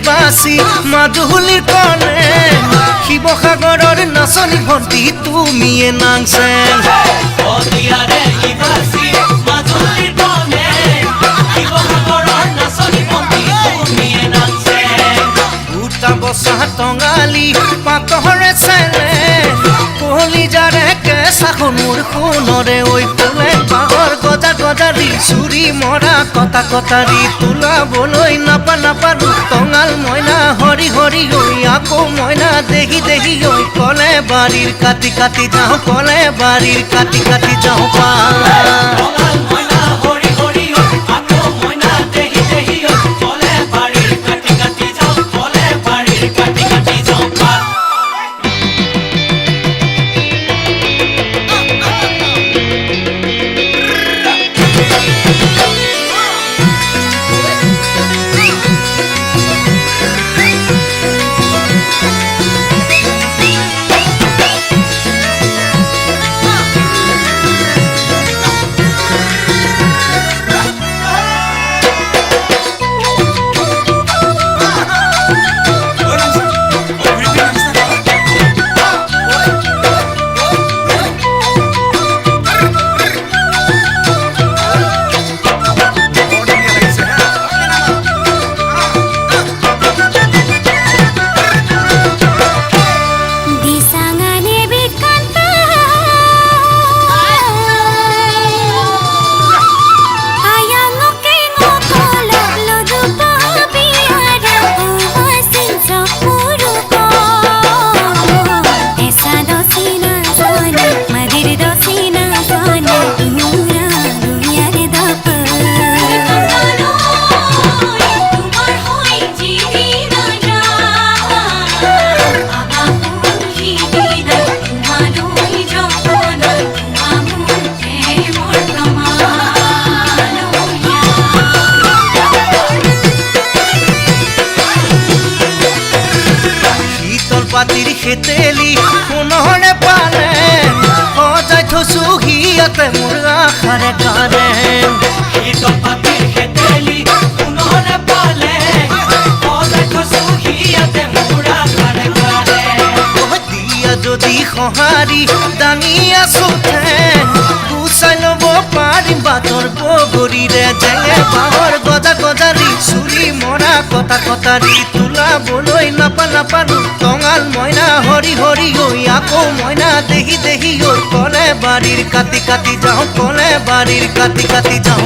বাসি মাদুলিৰ কনে শিৱসাগৰৰ নাচনী ভণ্টি তুমিয়ে নাংছে উটা বসা টঙালি পাতৰে চেলে কলিজাৰে কেঁচা সোণৰ সোণৰে ঐ ফুলে বাঁহৰ গজা গজাৰি চুৰি মৰা কটা কটাৰি তোলাবলৈ নাপালো টঙাল মইনা হৰি হৰি ঐ আকৌ মইনা দেখি দেখি ঐ কলে বাৰীৰ কাটি কাটি যাওঁ কলে বাৰীৰ কাটি কাটি যাওঁ পা পাতিৰ খেতেলি সোণৰে পালে সজাই থৈছো হিয়াতে মোৰ আশাৰে কাৰে পাতিৰ খেতেলি সোণৰে পালে সজাই থৈছো হিয়াতে মোৰ আশাৰে কাৰে দিয়া যদি সঁহাৰি দাঙি আছো গুচাই ল'ব পাৰিম বাটৰ বগৰীৰে জেঙে বাঁহৰ গজা গজাৰি চুৰি মৰা কটা কটাৰি তোলাবলৈ নাপালো টঙাল মইনা হৰি হৰি ঐ আকৌ মইনা দেখি দেখি ঐ কলে বাৰীৰ কাটি কাটি যাওঁ কলে বাৰীৰ কাটি কাটি যাওঁ